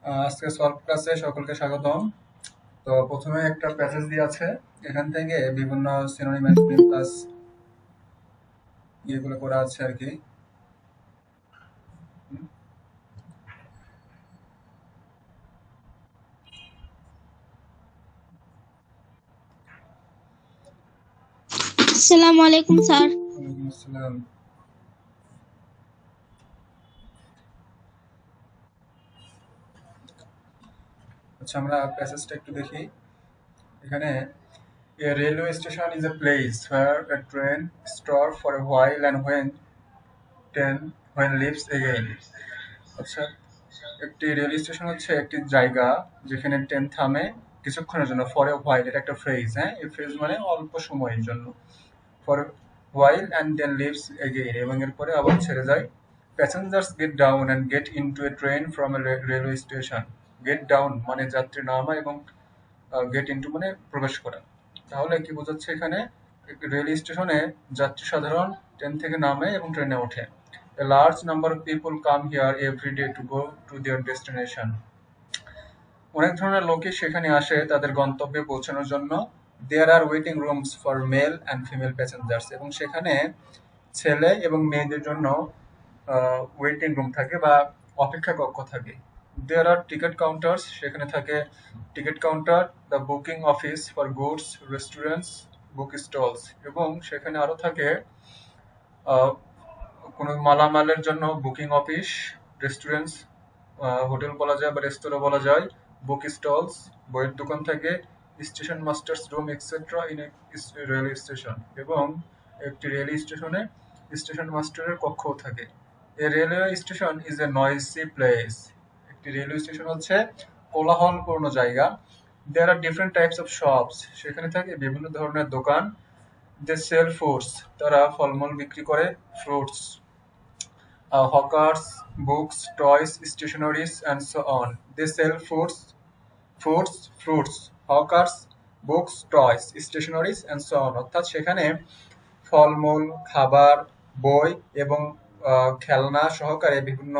আজকে সলভ ক্লাসে সকলকে স্বাগতম। তো প্রথমে একটা প্যাসেজ দিয়ে আছে, এখান থেকে বিভিন্ন সিনোনিম অ্যান্টোনিম প্লাস ইয়েগুলো করা আছে আর কি। আসসালামু আলাইকুম স্যার। ওয়ালাইকুম আসসালাম। আচ্ছা, আমরা প্যাসেজটা একটু দেখি। এখানে a railway station is a place where a train stops for a while and when leaves again. আচ্ছা, একটি রেল স্টেশন হচ্ছে একটি জায়গা যেখানে ট্রেন থামে কিছুক্ষণের জন্য, ফর এ হোয়াইল, এটা একটা ফ্রেজ। হ্যাঁ, এই ফ্রেজ মানে অল্প সময়ের জন্য, for while and then leaves again, এবং এরপরে আবার ছেড়ে যায়। Passengers get down and get into a train from a railway station. Get down মানে যাত্রী নামা, এবং গেট ইনটু মানে প্রবেশ করা। তাহলে কি বোঝাচ্ছে এখানে? রেল স্টেশনে যাত্রী সাধারণ ট্রেন থেকে নামে এবং ট্রেনে ওঠে। A large number of people come here every day to go to their destination. অনেক ধরনের লোকই সেখানে আসে তাদের গন্তব্যে পৌঁছানোর জন্য। There are waiting rooms for male and female passengers, এবং সেখানে ছেলে এবং মেয়েদের জন্য ওয়েটিং রুম থাকে বা অপেক্ষা কক্ষ থাকে। There are ticket counters, সেখানে থাকে ticket counter, the booking office for goods, restaurants, book stalls, এবং সেখানে আরো থাকে কোনো মালামালের জন্য বুকিং অফিস, রেস্টুরেন্টস, হোটেল বলা যায় বা রেস্তোরাঁ বলা যায়, বুক স্টলস, বইয়ের দোকান থাকে, station masters room etcetera in rail station, এবং একটি রেল স্টেশনে স্টেশন মাস্টারের কক্ষও থাকে। এ railway station is a নয়েসি place, একটি রেলওয়ে স্টেশন হচ্ছে কোলাহলপূর্ণ জায়গা। দেয়ার আর ডিফারেন্ট টাইপস অফ শপস, সেখানে থাকে বিভিন্ন ধরনের দোকান। দে সেল ফুডস, তারা ফলমূল বিক্রি করে, fruits, hawkers, books, toys, stationeries, and so on. They sell fruits, hawkers, books, toys, stationeries, and so on. অর্থাৎ সেখানে ফলমূল, খাবার, বই এবং খেলনা সহকারে বিভিন্ন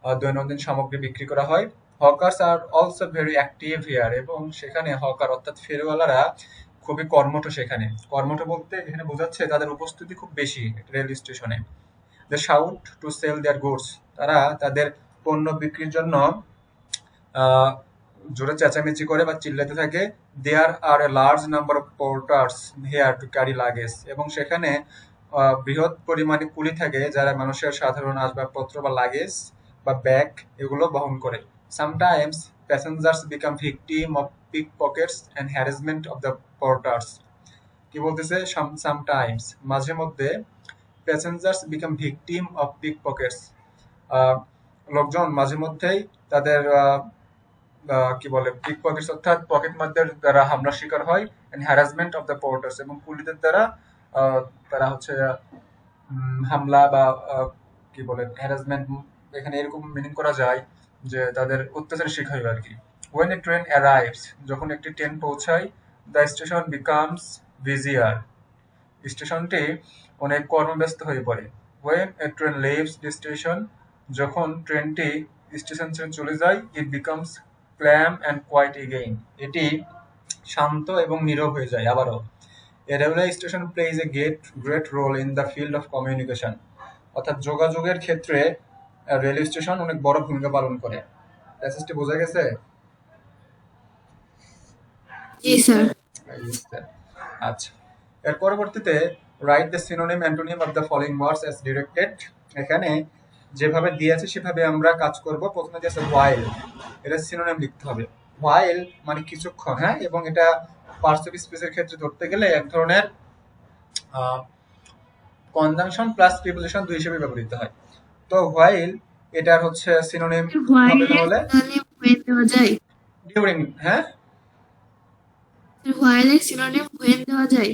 দৈনন্দিন সামগ্রী বিক্রি করা হয়। Hawkers are also very active here, এবং সেখানে হকার অর্থাৎ ফেরিওয়ালারা খুবই কর্মঠ। সেখানে কর্মঠ বলতে এখানে বোঝাচ্ছে তাদের উপস্থিতি খুব বেশি রেল স্টেশনে। They shout to sell their goods, তারা তাদের পণ্য বিক্রির জন্য জোরে চেঁচামেচি করে বা চিল্লাতে থাকে। There are a large number of porters here to carry luggage, এবং সেখানে বৃহৎ পরিমাণে কুলি থাকে যারা মানুষের সাধারণ আসবাবপত্র বা লাগেজ বা ব্যাগ এগুলো বহন করে। Sometimes passengers become victim of pick pockets and harassment of the porters. কি বলতেছে? সামটাইমস মাঝে মধ্যে, passengers become victim of pick pockets, লোকজন মাঝে মধ্যেই তাদের কি বলে পিক পকেটস অর্থাৎ পকেট মারদের দ্বারা হামলার শিকার হয়, and harassment of the porters, এবং কুলিদের দ্বারা তারা হচ্ছে হামলা বা কি বলে হ্যারাসমেন্ট, এখানে এরকম মিনিং করা যায় যে তাদের অত্যাচারের শিকার হয় আর কি। When a train arrives, যখন একটি ট্রেন পৌঁছায়, the station becomes busier, স্টেশনটি অনেক কর্মব্যস্ত হয়ে পড়ে। When a train leaves the station, যখন ট্রেনটি স্টেশন ছেড়ে চলে যায়, it becomes calm and quiet again, এটি শান্ত এবং নীরব হয়ে যায় আবারও। A railway station plays a great role in the field of communication, অর্থাৎ যোগাযোগের ক্ষেত্রে রেল স্টেশন অনেক বড় ভূমিকা পালন করে। প্যাসেজটি বোঝা গেছে? জি স্যার। আচ্ছা, এর পরবর্তীতে write the synonym antonym of the following words as directed. এখানে যেভাবে দিয়েছে সেভাবে আমরা কাজ করব। প্রথমে দিয়েছে হোয়াইল, এটা সিনোনিম লিখতে হবে। হোয়াইল মানে কিছুক্ষণ, হ্যাঁ, এবং এটা পার্টস অফ স্পিচের ক্ষেত্রে ধরতে গেলে এক ধরনের কনজাংশন প্লাস প্রিপোজিশন দুই হিসেবে ব্যবহৃত হয়। তো হোয়াইল এটার হচ্ছে সিনোনিম হবে তাহলে হোয়েন দেওয়া যায়? ডিউরিং। হ্যাঁ, হোয়াইলের সিনোনিম হোয়েন দেওয়া যায়?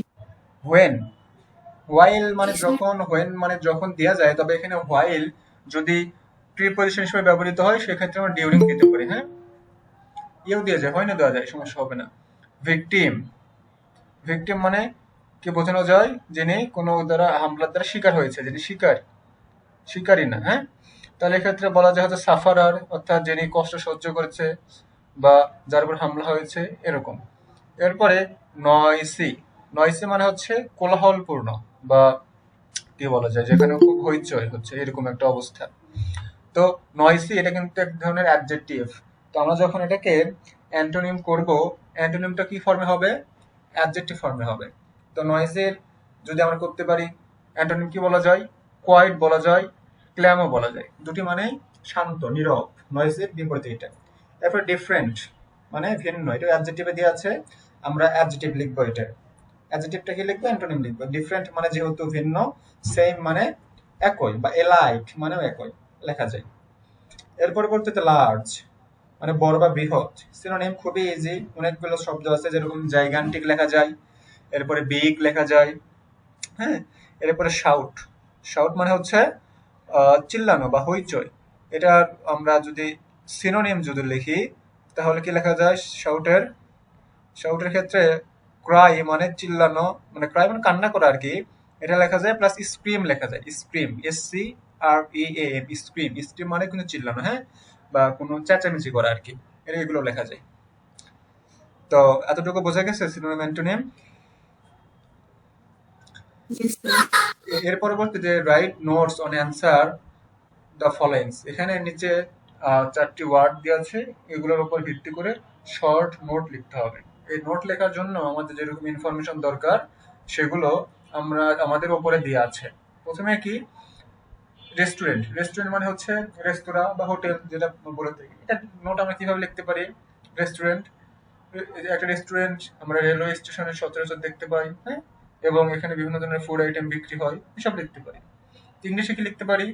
হোয়েন, হোয়াইল মানে যখন, হোয়েন মানে যখন দেওয়া যায়, তবে এখানে হোয়াইল যদি প্রিপোজিশন হিসেবে ব্যবহৃত হয় সেক্ষেত্রে আমরা ডিউরিং দিতে পারি। হ্যাঁ, ইয়েও দেওয়া যায়, হোয়েনও দেওয়া যায়, সমস্যা হবে না। ভিকটিম, ভিকটিম মানে কি বোঝানো যায়? যিনি কোনো দ্বারা হামলার দ্বারা শিকার হয়েছে, যিনি শিকারী না। হ্যাঁ, তাহলে এক্ষেত্রে বলা যায় হচ্ছে সাফারার, অর্থাৎ যিনি কষ্ট সহ্য করেছে বা যার উপর হামলা হয়েছে এরকম। এরপরে নয়সি। নয়সি মানে হচ্ছে কোলাহলপূর্ণ বা কি বলা যায়, যেখানে খুব হইচই হচ্ছে এরকম একটা অবস্থা। তো নয়সি এটা কিন্তু এক ধরনের অ্যাডজেক্টিভ। তো আমরা যখন এটাকে অ্যান্টোনিম করব, অ্যান্টোনিমটা কি ফর্মে হবে? অ্যাডজেক্টিভ ফর্মে হবে। তো নয়েজের যদি আমরা করতে পারি, অ্যান্টোনিম কি বলা যায়? কোয়াইট বলা যায়, ক্ল্যামও বলা যায়। দুটি মানে শান্ত, নীরব। নয়েজের বিপরীত এটা। তারপর ডিফারেন্ট মানে ভিন্ন, এটা অ্যাডজেক্টিভে দেওয়া আছে, আমরা অ্যাডজেক্টিভ লিখবো এটা। অ্যাডজেক্টিভটা কি লিখবো? অ্যান্টোনিম লিখবো। ডিফারেন্ট মানে যেহেতু ভিন্ন, সেম মানে একই, বা এলাইক মানেও একই লেখা যায়। এর পরবর্তীতে লার্জ মানে বড় বা বৃহৎ। সিনোনিম খুবই ইজি, অনেকগুলো শব্দ আছে, যেরকম জাইগান্টিক লেখা যায়, এরপরে বিগ লেখা যায়, হ্যাঁ। এরপরে শাউট। শাউট মানে হচ্ছে চিল্লানো বা হইচই। এটা আমরা যদি সিনোনিম যদি লিখি তাহলে কি লেখা যায় শাউটের? শাউটের ক্ষেত্রে ক্রাই মানে চিল্লানো, মানে ক্রাই মানে কান্না করা আর কি, এটা লেখা যায়, প্লাস স্ক্রিম লেখা যায়। Scream, SCREAM, scream. স্ক্রিম মানে কিন্তু চিল্লানো, হ্যাঁ, বা কোনো চেঁচামেচি করা আর কি, এগুলো লেখা যায়। তো এতটুকু বোঝা গেছে সিনোনিম অ্যান্টোনিম। Yes, sir. এর পরবর্তীতে write notes on answer the followings. এখানে নিচে 4টি ওয়ার্ড দেওয়া আছে, এগুলোর উপর ভিত্তি করে শর্ট নোট লিখতে হবে। এই নোট লেখার জন্য আমাদের যেরকম ইনফরমেশন দরকার সেগুলো আমরা আমাদের উপরে দেওয়া আছে। প্রথমে কি? রেস্টুরেন্ট। রেস্টুরেন্ট মানে হচ্ছে রেস্তোরাঁ বা হোটেল, যেটা বলে থাকি। এটা নোট আমরা কিভাবে লিখতে পারি? রেস্টুরেন্ট, একটা রেস্টুরেন্ট আমরা রেলওয়ে স্টেশনে সচরাচর দেখতে পাই, হ্যাঁ, এবং এখানে বিভিন্ন ধরনের ফুড আইটেম বিক্রি হয়, এসব লিখতে পারি। ইংলিশে কি লিখতে পারি?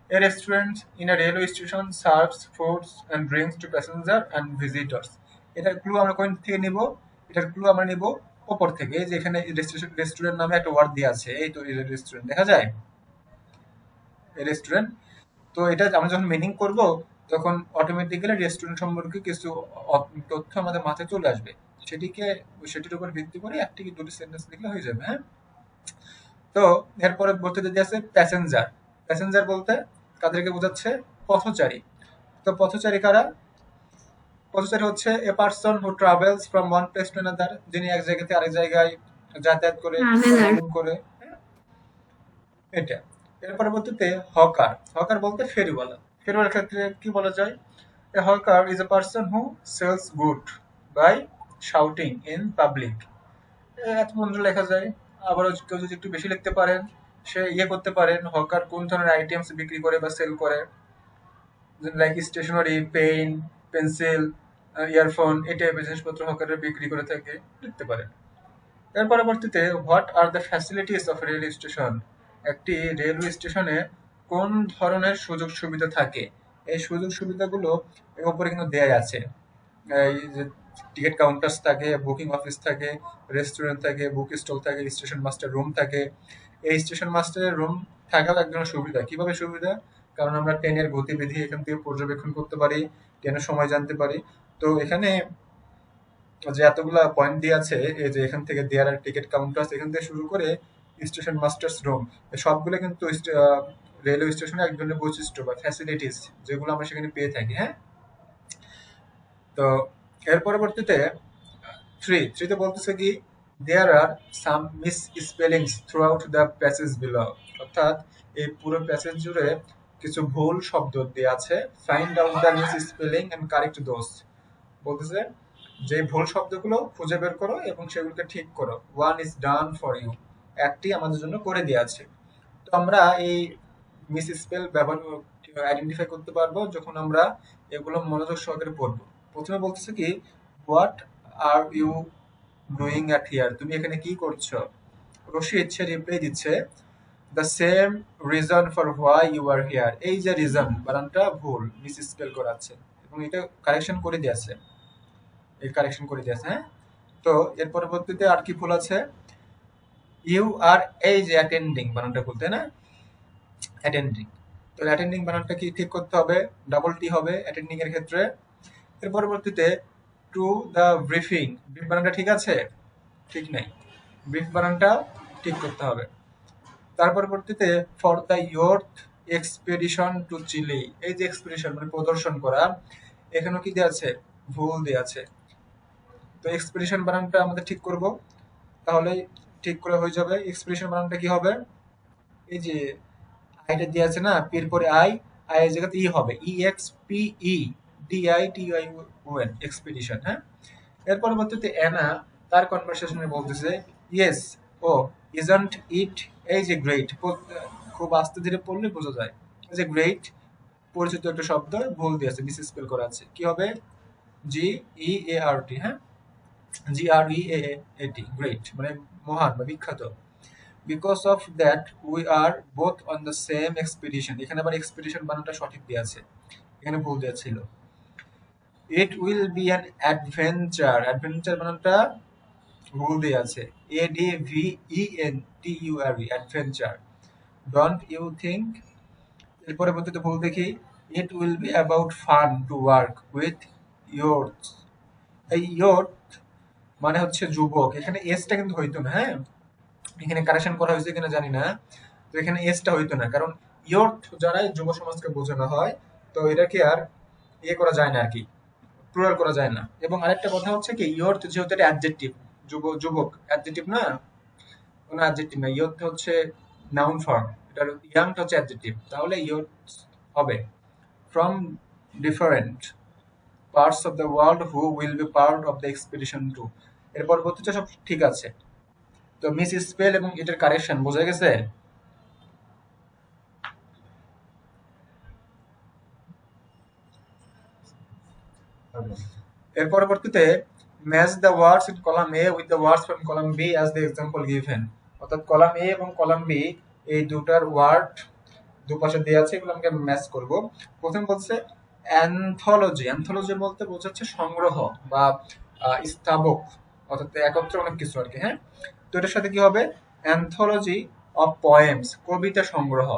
A restaurant in a railway station serves foods and drinks to passenger and visitors. এটার ক্লু আমরা কোন থেকে নিব? এটার ক্লু আমরা নিব ওপর থেকে। এই যে এখানে রেস্টুরেন্ট নামে একটা ওয়ার্ড দিয়ে আছে, এই তো রেস্টুরেন্ট দেখা যায়, এই রেস্টুরেন্ট। তো এটা আমরা যখন মিনিং করব তখন অটোমেটিক্যালি রেস্টুরেন্ট সম্পর্কে কিছু তথ্য আমাদের মাথায় চলে আসবে, সেটির উপর ভিত্তি করে একটি কি দুটি সেন্টেন্স লিখলে হয়ে যাবে, হ্যাঁ। তো এরপরে বলতে যদি আছে প্যাসেঞ্জার। প্যাসেঞ্জার বলতে কাদেরকে বোঝাচ্ছে? পথচারী। তো পথচারী কারা? পথচারী হচ্ছে এ person who travels from one place to another, যিনি এক জায়গা থেকে আরেক জায়গায় যাতায়াত করে, Traveler. ভ্রমণ করে, হ্যাঁ, এটা। এর পরবর্তীতে হকার। হকার বলতে ফেরিওয়ালা। ফেরিওয়ালার ক্ষেত্রে কি বলা যায়? A hawker is a person who sells good by shouting in public. এত পর্যন্ত লেখা যায়। আবারও কেউ যদি একটু বেশি লিখতে পারেন, সে করতে পারেন, হকার কোন ধরনের আইটেমস বিক্রি করে বা সেল করে, like stationery, pen, pencil, earphone, এই টাইপের জিনিসপত্র হকাররা বিক্রি করে থাকে, লিখতে পারেন। এর পরবর্তীতে what are the facilities of railway station. একটি রেলওয়ে স্টেশনে কোন ধরনের সুযোগ সুবিধা থাকে, এই সুযোগ সুবিধাগুলো এর উপরে কিন্তু দেয়া আছে। এই যে টিকিট কাউন্টার্স থাকে, বুকিং অফিস থাকে, রেস্টুরেন্ট থাকে, বুক স্টল থাকে, স্টেশন মাস্টার রুম থাকে। এই স্টেশন মাস্টারের রুম থাকাও এক ধরনের সুবিধা। কিভাবে সুবিধা? কারণ আমরা ট্রেনের গতিবিধি এখান থেকে পর্যবেক্ষণ করতে পারি, ট্রেনের সময় জানতে পারি। তো এখানে যে এতগুলা পয়েন্ট দিয়ে আছে, এই যে এখান থেকে দেয়ার টিকিট কাউন্টার, এখান থেকে শুরু করে স্টেশন মাস্টার্স রুম, সবগুলো কিন্তু রেলওয়ে স্টেশনে এক ধরনের বৈশিষ্ট্য বা ফ্যাসিলিটিস, যেগুলো আমরা সেখানে পেয়ে থাকি, হ্যাঁ। তো এর পরবর্তীতে থ্রিতে বলতেছে কি, there are some misspellings throughout the passage below. অর্থাৎ এই পুরো প্যাসেজ জুড়ে কিছু ভুল শব্দ দিয়ে আছে। Find out the misspelling and correct those. বলতেছে যে ভুল শব্দগুলো খুঁজে বের করো এবং সেগুলোকে ঠিক করো। One is done for you, একটি আমাদের জন্য করে দেওয়া আছে। তো আমরা এই মিস স্পেল ব্যবহার আইডেন্টিফাই করতে পারবো যখন আমরা এগুলো মনোযোগ সহকারে পড়বো। প্রথমে বলতেছে কি, what are you doing at here, তুমি এখানে কি করছো? রশিদ সে রিপ্লাই দিচ্ছে, the same reason for why you are here. এই যে রিজন বানানটা ভুল, মিস স্পেল করা আছে এবং এটা কারেকশন করে দিয়েছে, হ্যাঁ। তো এর পরবর্তীতে আর কি ভুল আছে? ইউ আর, এই যে অ্যাটেন্ডিং বানানটা ভুল, তাই না? অ্যাটেন্ডিং, তো অ্যাটেন্ডিং বানানটা কি ঠিক করতে হবে? ডাবল টি হবে অ্যাটেন্ডিং এর ক্ষেত্রে। এর পরবর্তীতে টু দ্য ব্রিফিং, ব্রিফ বানানটা ঠিক আছে? ঠিক নাই, ব্রিফ বানানটা ঠিক করতে হবে। তার পরবর্তীতে ফর দ্য ইয়র্থ এক্সপেডিশন টু চিলি, এই যে এক্সপেডিশন মানে প্রদর্শন করা, এখানেও কি দেওয়া আছে, ভুল দেওয়া আছে। তো এক্সপেডিশন বানানটা আমাদের ঠিক করব, তাহলে ঠিক করে হয়ে যাবে। এক্সপেডিশন বানানটা কি হবে, এই যে আইটা দেওয়া আছে না, পির পরে আই, আই এর জায়গাতে ই হবে, E X P E D I T I O N, expedition. হ্যাঁ, এর পরবর্তীতে অ্যানা তার কনভারসেশনে বলতেছে ইয়েস, ও ইজন্ট ইট, এই যে গ্রেট, খুব আস্তে ধীরে পড়লে বোঝা যায়। এই যে গ্রেট পরিচিত একটা শব্দ, ভুল দিয়েছে, মিস স্পেল করা আছে, কি হবে, জি ই এ আর টি। হ্যাঁ, জি আর ই এ এ টি, গ্রেট মানে মহান বা বিখ্যাত। Because of that we are both on the same expedition, এখানে আবার এক্সপিডিশন বানানটা সঠিক দেওয়া আছে, এখানে ভুল দেওয়া ছিল। It will be an adventure, adventure বানানটা ভুল দেওয়া আছে, A D V E N T U R E, adventure. Don't you think, এর পরবর্তীতে ভুল দেখি, it will be about fun to work with yours, এই ইয়োর্থ মানে হচ্ছে যুবক, এখানে এসটা কিন্তু হইতো না। হ্যাঁ, এখানে কারেকশন করা হয়েছে কিনা জানি না, তো এখানে এসটা হইতো না, কারণ ইয়র্থ যারাই যুব সমাজকে বোঝানো হয়, তো এটাকে আর ইয়ে করা যায় না আর কি, প্লুরাল করা যায় না। এবং আরেকটা কথা হচ্ছে কি, ইয়র্থ যেহেতু এটা অ্যাডজেক্টিভ, যুবক অ্যাডজেক্টিভ না, কোনো অ্যাডজেক্টিভ না, ইয়র্থ হচ্ছে নাউন ফর্ম, এটার ইয়াংটা হচ্ছে অ্যাডজেক্টিভ, তাহলে ইয়র্থ হবে from different parts of the world who will be part of the expedition too. এর পরবর্তীটা সব ঠিক আছে। তো মিস স্পেল এবং এটার কারেকশন বোঝা গেছে। এর পরবর্তীতে match the words in column A with the words from column B as the example given, অর্থাৎ কলাম এ এবং কলাম বি এই দুটার ওয়ার্ড দুপাশে দেওয়া আছে, এগুলো আমাকে ম্যাচ করব। প্রথম বলছে অ্যানথোলজি, অ্যানথোলজি বলতে বোঝাচ্ছে সংগ্রহ বা স্থাবক, অর্থাৎ একত্রে অনেক কিছু আর কি। হ্যাঁ, তো এটার সাথে কি হবে, অ্যানথোলজি অফ পোয়েমস, কবিতা সংগ্রহ।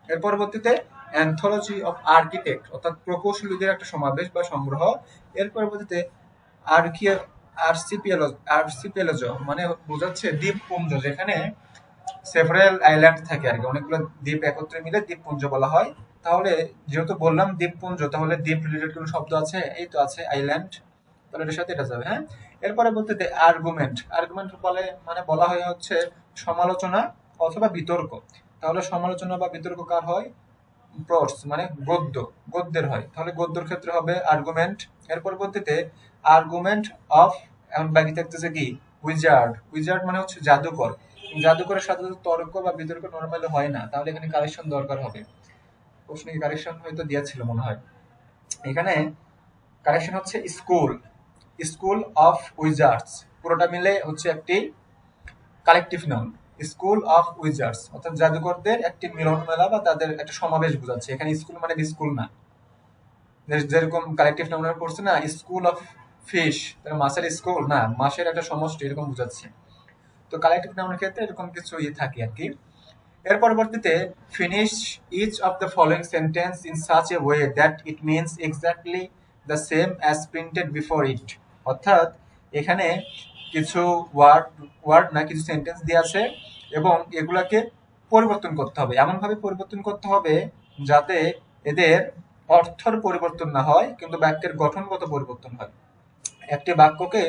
এর পরবর্তীতে অ্যানথোলজি অফ আর্কিটেক্ট, অর্থাৎ প্রকৌশলীদের একটা সমাবেশ বা সংগ্রহ। এর পরবর্তীতে আর্কিয়া আর্সিপিয়েলজ মানে বোঝাচ্ছে দ্বীপপুঞ্জ, যেখানে সেভারাল আইল্যান্ড থাকে আর কি, অনেকগুলো দ্বীপ একত্রে মিলে দ্বীপপুঞ্জ বলা হয়। তাহলে যেহেতু বললাম দ্বীপপুঞ্জ, তাহলে দ্বীপ রিলেটেড কোনো শব্দ আছে, এই তো আছে আইল্যান্ড, তাহলে এটার সাথে এটা যাবে। হ্যাঁ, এর পরবর্তীতে আর্গুমেন্ট, আর্গুমেন্ট বলে মানে বলা হয় হচ্ছে সমালোচনা অথবা বিতর্ক। তাহলে সমালোচনা বা বিতর্ক কার হয়, প্রোস মানে গদ্যের হয়, তাহলে গদ্যের ক্ষেত্রে হবে আর্গুমেন্ট। এর পরবর্তীতে আর্গুমেন্ট অফ, এখন বাকি থাকতেছে কি, উইজার্ড, উইজার্ড মানে হচ্ছে জাদুকর, জাদুকরের সাথে তো তর্ক বা বিতর্ক নর্মালি হয় না, তাহলে এখানে কারেকশন দরকার হবে। প্রশ্নে কারেকশন হয়তো দিয়েছিল মনে হয়, এখানে কারেকশন হচ্ছে স্কুল, স্কুল অফ উইজার্ডস, পুরোটা মিলে হচ্ছে একটি কালেকটিভ নাউন, স্কুল অফ উইজার্ডস, অর্থাৎ জাদুকরদের একটি মিলন মেলা বা তাদের একটা সমাবেশ বোঝাচ্ছে। এখানে স্কুল মানে স্কুল না, যেরকম কালেকটিভ নাউন পড়ছে না, স্কুল অফ ফিশ, মাছের স্কুল না, মাছের একটা সমষ্টি, এরকম বোঝাচ্ছে। তো কালেকটিভ নাউনের ক্ষেত্রে এরকম কিছু ইয়ে থাকে আর কি। এর পরবর্তীতে finish each of the following sentence in such a way that it means exactly the same as printed before it, অর্থাৎ এখানে কিছু ওয়ার্ড ওয়ার্ড না কিছু সেন্টেন্স দিয়ে আছে এবং এগুলাকে পরিবর্তন করতে হবে, এমনভাবে পরিবর্তন করতে হবে যাতে এদের অর্থের পরিবর্তন না হয় কিন্তু বাক্যের গঠনগত পরিবর্তন হয়। একটি বাক্যকে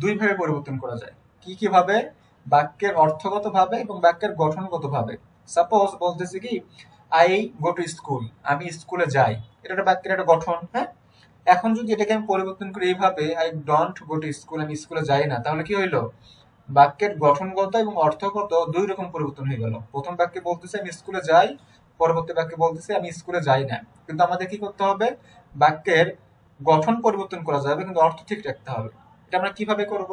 দুই ভাবে পরিবর্তন করা যায়, কি কি ভাবে, বাক্যের অর্থগত ভাবে এবং বাক্যের গঠনগত ভাবে। সাপোজ বলতেছি কি, আই গো টু স্কুল, আমি স্কুলে যাই, এটা একটা বাক্যের একটা গঠন। হ্যাঁ, এখন যদি এটাকে আমি পরিবর্তন করি এইভাবে, I don't go to school, আমি স্কুলে যাই না, তাহলে কি হইলো, বাক্যের গঠনগত এবং অর্থগত দুই রকম পরিবর্তন হয়ে গেল। প্রথম বাক্যে বলতেছে আমি স্কুলে যাই, পরবর্তী বাক্যে বলতেছে আমি স্কুলে যাই না। কিন্তু আমাদের কি করতে হবে, বাক্যের গঠন পরিবর্তন করা যাবে কিন্তু অর্থ ঠিক রাখতে হবে। এটা আমরা কিভাবে করব,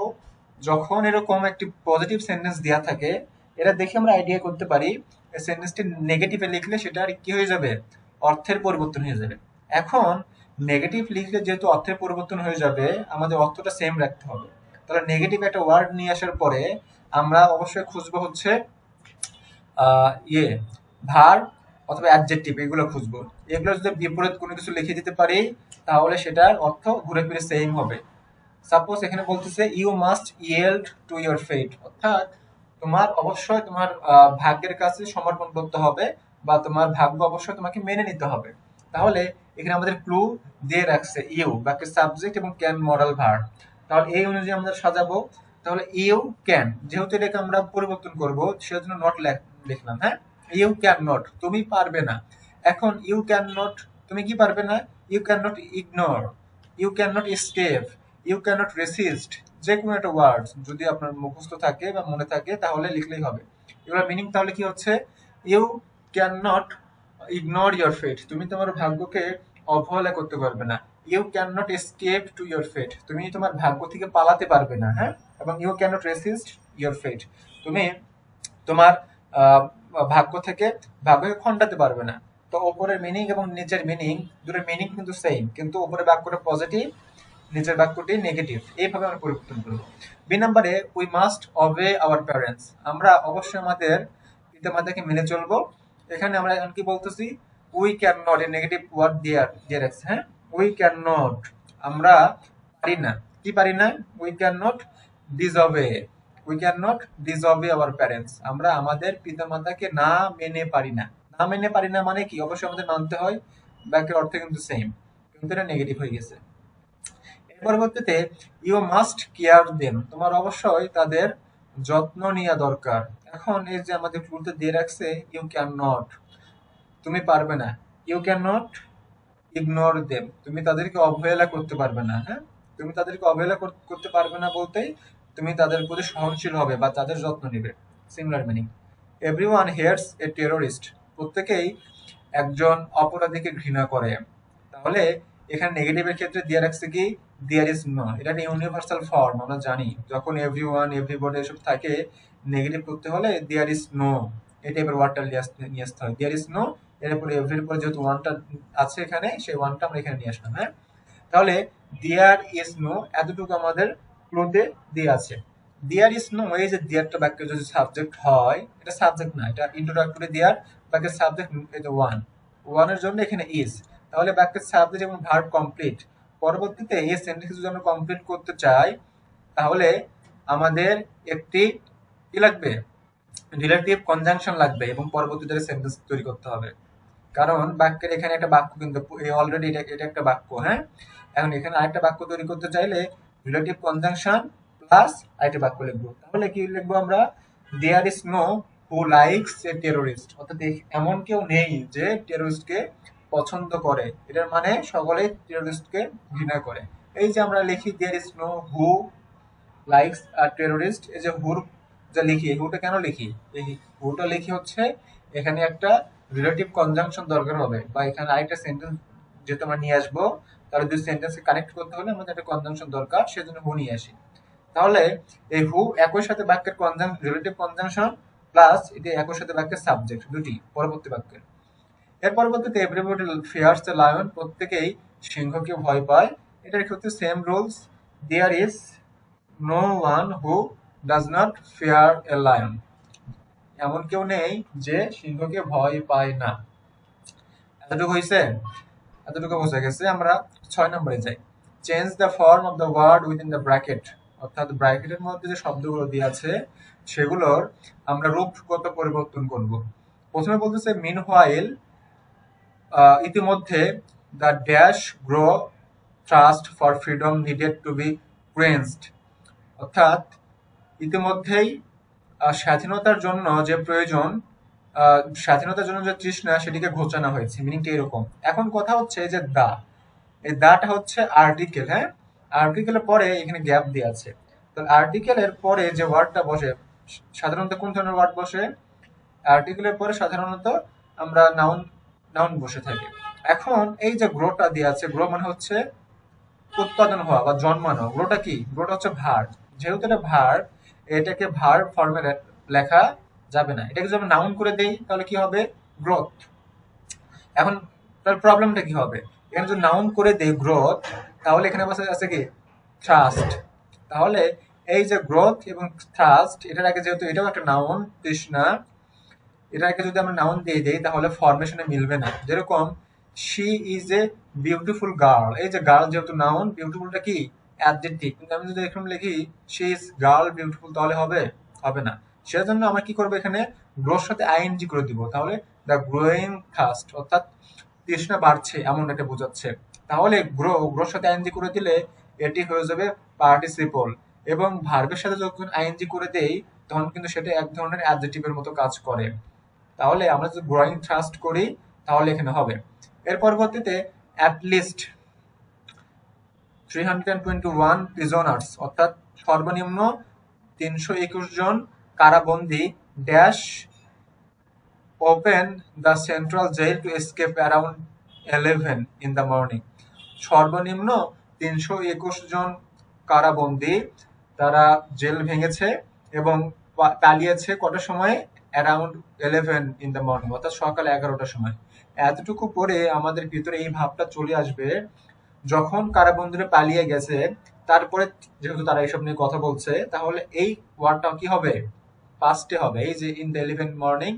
যখন এরকম একটি পজিটিভ সেন্টেন্স দেওয়া থাকে, এটা দেখে আমরা আইডিয়া করতে পারি এই সেন্টেন্সটি নেগেটিভে লিখলে সেটার কি হয়ে যাবে, অর্থের পরিবর্তন হয়ে যাবে। এখন নেগেটিভ লিখলে যেহেতু অর্থের পরিবর্তন হয়ে যাবে, আমাদের অর্থটা সেম রাখতে হবে। তাহলে নেগেটিভ একটা ওয়ার্ড নিয়ে আসার পরে আমরা অবশ্যই খুঁজবো হচ্ছে ইয়ে ভার অথবা অ্যাডজেক্টিভ, এগুলো খুঁজবো। এগুলো যদি বিপরীত কোনো কিছু লিখে দিতে পারি তাহলে সেটার অর্থ ঘুরে ফিরে সেম হবে। সাপোজ এখানে বলতেছে you must yield to your fate, অর্থাৎ তোমার অবশ্যই তোমার ভাগ্যের কাছে সমর্পণ করতে হবে, বা তোমার ভাগ্য অবশ্যই তোমাকে মেনে নিতে হবে। তাহলে এখানে আমাদের ক্লু দিয়ে রাখছে ইউ বাকি সাবজেক্ট এবং ক্যান মডাল ভার্ব। তাহলে এই অনুযায়ী আমরা সাজাবো। তাহলে ইউ ক্যান, যেহেতু এটাকে আমরা পরিবর্তন করব সেজন্য নট লিখলাম। হ্যাঁ, ইউ ক্যান নট, তুমি পারবে না। এখন ইউ ক্যান নট, তুমি কি পারবে না? You can not ignore, you can not escape, you can not resist. যে কোনো একটা ওয়ার্ড যদি আপনার মুখস্থ থাকে বা মনে থাকে তাহলে লিখলেই হবে। এগুলোর মিনিং তাহলে কি হচ্ছে? You can not ignore your fate, তুমি তোমার ভাগ্যকে অবহেলা করতে পারবে না। You can not escape to your fate, তুমি তোমার ভাগ্য থেকে পালাতে পারবে না। হ্যাঁ, এবং you can not resist your fate, তুমি তোমার ভাগ্য থেকে ভাগ্যকে খণ্ডাতে পারবে না। তো ওপরের মিনিং এবং নিচের মিনিং, দুটোর মিনিং কিন্তু সেম, কিন্তু ওপরের বাক্যটা পজিটিভ, নিচের বাক্যটি নেগেটিভ। এইভাবে আমরা পরিবর্তন করবো। বি নাম্বারে, উই মাস্ট অবে আওয়ার প্যারেন্টস, আমরা অবশ্যই আমাদের পিতামাতাকে মেনে চলবো। এখানে আমরা এখন কি বলতেছি? উই ক্যান নট, এর নেগেটিভ ওয়ার্ড দিয়ে রাখছে। হ্যাঁ, উই ক্যান নট, আমরা পারি না। কি পারি না? We can not ডিসঅবে, we can not ডিসঅবে our parents, আমরা আমাদের পিতামাতাকে না মেনে পারি না। না মেনে পারি না মানে কি? অবশ্যই আমাদের মানতে হয়, বাক্যের অর্থ কিন্তু সেম, কিন্তু এটা নেগেটিভ হয়ে গেছে। পরবর্তীতে, ইউ মাস্ট কেয়ার দেম, তোমার অবশ্যই তাদের যত্ন নেওয়া দরকার। এখন এই যে আমাদের ক্লুতে দিয়ে রাখছে ইউ ক্যান নট, তুমি পারবে না। You can not ignore them, তুমি তাদেরকে অবহেলা করতে পারবে না। হ্যাঁ, তুমি তাদেরকে অবহেলা করতে পারবে না বলতেই তুমি তাদের প্রতি সহনশীল হবে বা তাদের যত্ন নেবে। Similar meaning. এভরিওয়ান হেটস এ টেরোরিস্ট, প্রত্যেকেই একজন অপরাধীকে ঘৃণা করে। তাহলে এখানে নেগেটিভের ক্ষেত্রে দিয়ে রাখছে কি? দেয়ার ইজ নো, এটা একটা ইউনিভার্সাল ফর্ম, আমরা জানি যখন এভরিওয়ান এভরিবডি এসব থাকে নেগেটিভ করতে হলে দেয়ার ইজ নো এই টাইপের ওয়ার্ডটা নিয়ে আসতে হয়। দেয়ার ইজ নো, এরপরে এভরির পরে যেহেতু ওয়ানটা আছে এখানে, সেই ওয়ানটা আমরা এখানে নিয়ে আসলাম। হ্যাঁ, তাহলে দেয়ার ইজ নো এতটুকু আমাদের ক্লুতে দিয়ে আছে। দেয়ার ইজ নো, এই যে দেয়ারটা বাক্যে যদি সাবজেক্ট হয়, এটা সাবজেক্ট না, এটা ইন্ট্রোডাক্টরি দেয়ার, বাক্যের সাবজেক্ট এটা ওয়ান, ওয়ানের জন্য এখানে ইজ। তাহলে বাক্যের সাবজেক্ট এবং ভার্ব কমপ্লিট। পরবর্তীতে এই সেন্টেন্স যদি আমরা কমপ্লিট করতে চাই তাহলে আমাদের একটি কি লাগবে? রিলেটিভ কনজাংশন লাগবে এবং পরবর্তীতে সেন্টেন্স তৈরি করতে হবে। কারণ বাক্যের এখানে একটা বাক্য কিন্তু অলরেডি এটা একটা বাক্য। হ্যাঁ, এখন এখানে আরেকটা বাক্য তৈরি করতে চাইলে রিলেটিভ কনজাংশন প্লাস আরেকটা বাক্য লিখবো। তাহলে কি লিখবো আমরা? There is no who likes a terrorist, অর্থাৎ এমন কেউ নেই যে টেরোরিস্টকে পছন্দ করে, এটার মানে সকলেই টেরোরিস্টকে ঘৃণা করে। এই যে আমরা লিখি there is no who likes are terrorist, এই যে হুর যা লিখি, হুটা কেন লিখি? এই হুটা লিখি হচ্ছে এখানে একটা রিলেটিভ কনজাংশন দরকার হবে, বা এখানে আরেকটা সেন্টেন্স যেহেতু আমরা নিয়ে আসবো, তাহলে দুই সেন্টেন্সকে কানেক্ট করতে হলে আমাদের একটা কনজাংশন দরকার, সেজন্য হু নিয়ে আসি। তাহলে এই হু একই সাথে বাক্যের রিলেটিভ কনজাংশন প্লাস এটি একই সাথে বাক্যের সাবজেক্ট, দুটি পরবর্তী বাক্যের। এর পরবর্তীতে এভরিবডি ফিয়ার্স দ্য লায়ন, প্রত্যেকেই সিংহকে ভয় পায়। এটার ক্ষেত্রে same rules, there is no one who does not fear a lion, এমন কেউ নেই যে সিংহকে ভয় পায় না। এতটুকু হয়েছে? এতটুকু বোঝা গেছে। আমরা 6 নম্বরে যাই। Change the form of the word within the bracket, অর্থাৎ ব্র্যাকেটের মধ্যে যে শব্দগুলো দিয়ে আছে সেগুলোর আমরা রূপগত পরিবর্তন করব। প্রথমে বলতেছে মিন হোয়াইল, ইতিমধ্যে the dash grow trust for freedom needed to be ক্রেন্সড, অর্থাৎ ইতিমধ্যেই স্বাধীনতার জন্য যে প্রয়োজন, স্বাধীনতার জন্য যে তৃষ্ণা সেটিকে ঘোচানো হয়েছে, মিনিংটা এরকম। এখন কথা হচ্ছে যে দা, এই দাটা হচ্ছে আর্টিকেল। হ্যাঁ, আর্টিকেলের পরে এখানে গ্যাপ দিয়ে আছে। তো আর্টিকেলের পরে যে ওয়ার্ডটা বসে সাধারণত কোন ধরনের ওয়ার্ড বসে? আর্টিকেলের পরে সাধারণত আমরা নাউন নাউন বসে থাকে। এখন এই যে গ্রোটা দিয়ে আছে, গ্রো মানে হচ্ছে উৎপাদন হওয়া বা জন্মানো। গ্রোটা কি? গ্রোটা হচ্ছে ভার্ব, যেহেতু এটা ভার্ব, এটাকে ভার্ব ফর্মে লেখা যাবে না। এটাকে যদি আমরা নাউন করে দেই তাহলে কি হবে? গ্রোথ। এখন তার প্রবলেমটা কি হবে? এখানে যদি নাউন করে দেই গ্রোথ, তাহলে এখানে আছে কি? ট্রাস্ট। তাহলে এই যে গ্রোথ এবং ট্রাস্ট, এটার আগে যেহেতু এটাও একটা নাউন, তৃষ্ণা, এটাকে যদি আমরা নাউন দিয়ে দেই তাহলে ফরমেশনে মিলবে না। যেরকম she is a beautiful girl, এই যে গার্ল যেহেতু নাউন, বিউটিফুলটা কি? অ্যাডজেক্টিভ। কিন্তু আমি যদি এরকম লিখি শি ইজ গার্ল বিউটিফুল, তাহলে হবে? হবে না। সেজন্য আমরা কি করবো? এখানে গ্রোর সাথে আইএনজি করে দিব, তাহলে দ্য গ্রোয়িং থার্স্ট, অর্থাৎ তৃষ্ণা বাড়ছে এমন একটা বোঝাচ্ছে। তাহলে গ্রোর সাথে আইএনজি করে দিলে এটি হয়ে যাবে পার্টিসিপল, এবং ভার্বের সাথে যখন আইএনজি করে দেই তখন কিন্তু সেটা এক ধরনের অ্যাডজেক্টিভের মতো কাজ করে। তাহলে আমরা যদি গ্রোয়িং ট্রাস্ট করি তাহলে এখানে হবে। এর পরবর্তীতে অ্যাট লিস্ট 321 প্রিজনার্স, অর্থাৎ সর্বনিম্ন 321 জন কারাবন্দী dash open the central jail to escape around 11 in the morning. সর্বনিম্ন 321 জন কারাবন্দী তারা জেল ভেঙেছে এবং পালিয়েছে কটার সময়? অ্যারাউন্ড 11 ইন দ্য মর্নিং, অর্থাৎ সকাল 11টার সময়। এতটুকু পরে আমাদের ভিতরে এই ভাবটা চলে আসবে, যখন কারাবন্দীরা পালিয়ে গেছে তারপরে যেহেতু তারা এইসব নিয়ে কথা বলছে, তাহলে এই ওয়ার্ডটা কি হবে? পাস্টে হবে। এই যে ইন দ্য 11 মর্নিং,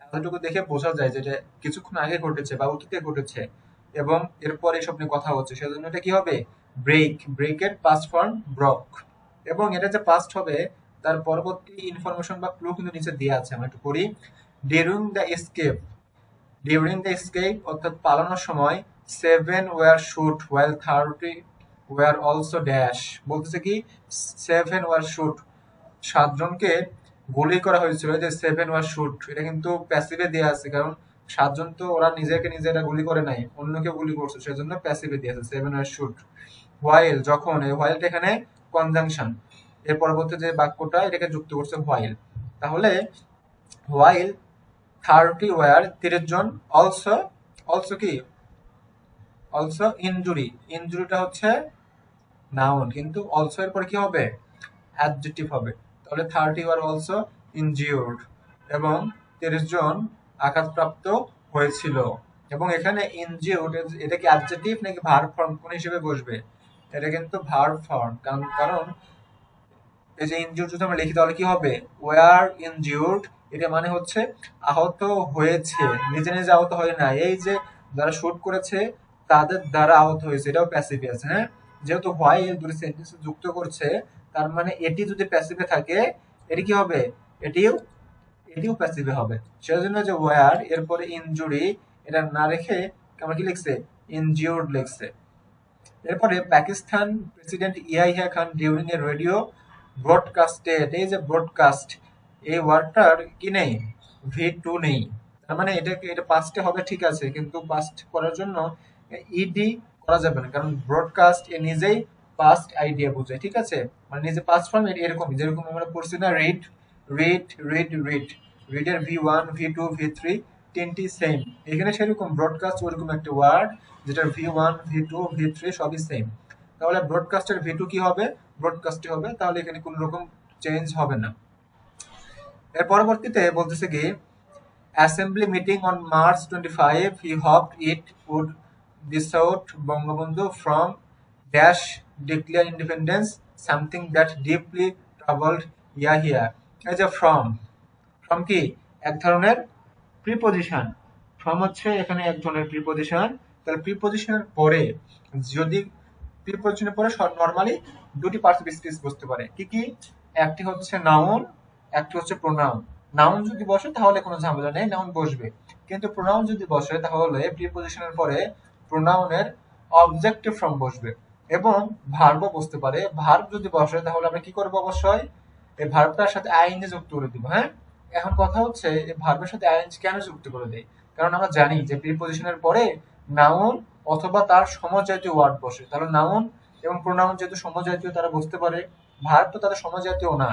এতটুকু দেখে বোঝা যায় যে এটা কিছুক্ষণ আগে ঘটেছে বা অতীতে ঘটেছে এবং এরপর এইসব নিয়ে কথা হচ্ছে, সেজন্য এটা কি হবে? ব্রেকের পাস্ট ফর্ম ব্রক। এবং এটা যে পাস্ট হবে তার পরবর্তী ইনফরমেশন বা ক্লু কিন্তু নিচে দেওয়া আছে, আমরা একটু পড়ি। ডিউরিং দ্য এসকেপ অর্থাৎ পালানোর সময় 7 were shoot while 30 were also dash. বলতেছে কি 7 ওয়ার শুট, 7 জনকে গুলি করা হয়েছিল। যে 7 ওয়ার শুট, এটা কিন্তু প্যাসিভে দেওয়া আছে, কারণ 7 জন তো ওরা নিজেরা গুলি করে নাই, অন্যকে গুলি করছে, সেজন্য প্যাসিভে দেওয়া আছে 7 ওয়ার শুট। হোয়াইল, যখন, এই হোয়াইলটা এখানে কনজাংশন, এর পরবর্তী যে বাক্যটা এটাকে যুক্ত করছে হোয়াইল। তাহলে হোয়াইল 30 ওয়ার 30 জন অলসো কি অলসো ইনজুরিটা হচ্ছে নাউন, কিন্তু অলসো এর পরে কি হবে? অ্যাডজেক্টিভ হবে। তাহলে 30 ওয়ার অলসো ইনজিউরড, এবং 30 জন আঘাতপ্রাপ্ত হয়েছিল। এবং এখানে ইনজিউরড, এটা কি অ্যাডজেক্টিভ নাকি ভার্ব ফর্ম, কোন হিসেবে বসবে? এটা কিন্তু ভার্ব ফর্ম, কারণ এই যে ইনজিউরড যদি আমরা লিখি তাহলে কি হবে? ওয়ার ইনজিউরড, এটা মানে হচ্ছে আহত হয়েছে, নিজে নিজে আহত হয় না, এই যে যারা শুট করেছে তাদের দ্বারা আহত হয়েছে, এটাও প্যাসিভে আছে। হ্যাঁ, যেহেতু হোয়াইল দুটি সেন্টেন্সে যুক্ত করছে, তার মানে এটি যদি প্যাসিভে থাকে এটি কি হবে? এটিও প্যাসিভে হবে। সেজন্য যে ওয়ার এরপরে ইনজুরি এটা না রেখে আমরা কি লিখছে? ইনজিউরড লিখছে। এরপরে Pakistan president Yahya Khan during a radio ব্রডকাস্টেড, এই যে ব্রডকাস্ট, এই ওয়ার্ডটার কি নেই? V2 নেই। তার মানে এটা পাস্টে হবে, ঠিক আছে, কিন্তু পাস্ট করার জন্য ইডি করা যাবে না, কারণ ব্রডকাস্ট এ নিজেই পাস্ট আইডিয়া বোঝায়, ঠিক আছে, মানে নিজে পাস্ট ফর্ম এরকম, যেরকম আমরা পড়ছি না রিড রিডের V1 V2 V3 তিনটি সেম, এখানে সেরকম ব্রডকাস্ট ওরকম একটা ওয়ার্ড যেটার V1 V2 V3 সবই সেম। তাহলে ব্রডকাস্টের V2 কি হবে? ব্রডকাস্টে হবে, তাহলে এখানে কোনো রকম চেঞ্জ হবে না। এর পরবর্তীতে বলতেছে কি assembly meeting on March 25 he hoped it would dissuade Bangabandhu from dash declare independence, something that deeply troubled Yahya। এই যে from কি? এক ধরনের প্রিপোজিশন। ফ্রম হচ্ছে এখানে এক ধরনের প্রিপোজিশন। তাহলে প্রিপোজিশনের পরে যদি প্রিপোজিশনের পরে নরমালি দুটি পার্টিসিপল স্পিচ বসতে পারে। কি কি? একটি হচ্ছে নাউন, একটি হচ্ছে প্রোনাউন। নাউন যদি বসে তাহলে কোনো ঝামেলা নেই, নাউন বসবে, কিন্তু প্রোনাউন যদি বসে তাহলে প্রিপোজিশনের পরে প্রোনাউনের অবজেক্টিভ ফর্ম বসবে এবং ভার্বও বসতে পারে। ভার্ব যদি বসে তাহলে আমরা কি করবো? অবশ্যই এই ভার্বটার সাথে আইএনজি যুক্ত করে দিব। হ্যাঁ, এখন কথা হচ্ছে এই ভার্বের সাথে আইএনজি কেন যুক্ত করে দেই? কারণ আমরা জানি যে প্রিপোজিশনের পরে নাউন অথবা তার সমজাতীয় ওয়ার্ড বসে। তাহলে নাউন এবং প্রোনাউন যেহেতু সমজাতীয় তারা বুঝতে পারে, ভার্ব তো তাদের সমজাতীয় না,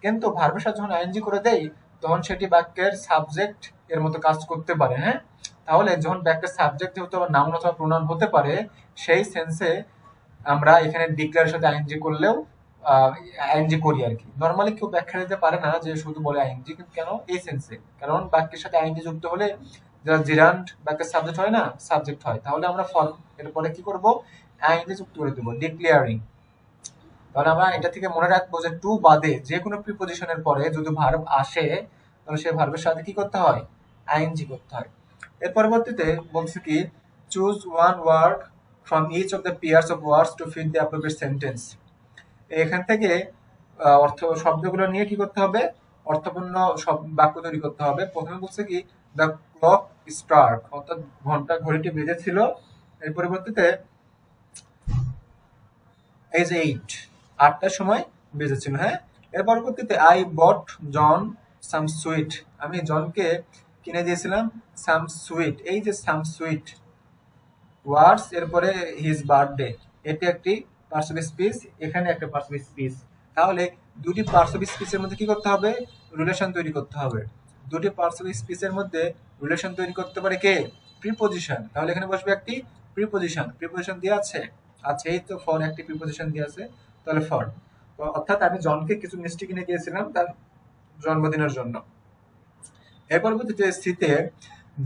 কিন্তু ভার্বের সাথে যখন আইএনজি করে দেই তখন সেটি বাক্যের সাবজেক্ট এর মতো কাজ করতে পারে। হ্যাঁ, তাহলে যখন বাক্যের সাবজেক্ট যেহেতু আবার নাউন অথবা প্রোনাউন হতে পারে, সেই সেন্সে আমরা এখানে ডিক্লেয়ারের সাথে আইএনজি করলেও আইএনজি করি আর কি। নরমালি কেউ ব্যাখ্যা দিতে পারে না যে শুধু বলে আইএনজি, কিন্তু কেন? এই সেন্সে, কারণ বাক্যের সাথে আইএনজি যুক্ত হলে যারা জিরান্ড বাক্যের সাবজেক্ট হয় না, সাবজেক্ট হয়, তাহলে আমরা ফর্ম এরপরে কি করব? আইএনজি যুক্ত করে দেবো, ডিক্লেয়ারিং। তাহলে আমরা এটা থেকে মনে রাখবো যে টু বাদে যে কোনো প্রিপোজিশনের পরে যদি ভার্ব আসে তাহলে সেই ভার্বের সাথে কি করতে হয়? আইএনজি করতে হয়। এর পরবর্তীতে বলছে কি choose one word from each of the pairs of words to fit the appropriate sentence. এখান থেকে অর্থ শব্দগুলো নিয়ে কি করতে হবে? অর্থপূর্ণ বাক্য তৈরি করতে হবে। প্রথমে বলছে কি দ্য ক্লক স্টার্ট, অর্থাৎ ঘড়িটি বেজেছিল। এর পরিবর্তে এই যে 8টার সময় বেজেছিল। হ্যাঁ, এর পরবর্তীতে I bought John some sweet, আমি জনকে কিনে দিয়েছিলাম সাম সুইট। এই যে সাম সুইট ওয়ার্ডস, এরপরে হিজ বার্থডে, এটি একটি পার্টস অফ স্পিচ, এখানে একটা পার্টস অফ স্পিচ। তাহলে দুটি পার্টস অফ স্পিচের মধ্যে কি করতে হবে? রিলেশন তৈরি করতে হবে। দুটি পার্টস অফ স্পিচের মধ্যে রিলেশন তৈরি করতে পারে কে? প্রিপজিশন। তাহলে এখানে বসবে একটি প্রিপজিশন। প্রিপজিশন দিয়ে আছে, আচ্ছা এই তো ফর একটি প্রিপজিশন দিয়ে আছে, তাহলে ফর। অর্থাৎ আমি জনকে কিছু মিষ্টি কিনে দিয়েছিলাম তার জন্মদিনের জন্য। এর পরবর্তীতে সিতে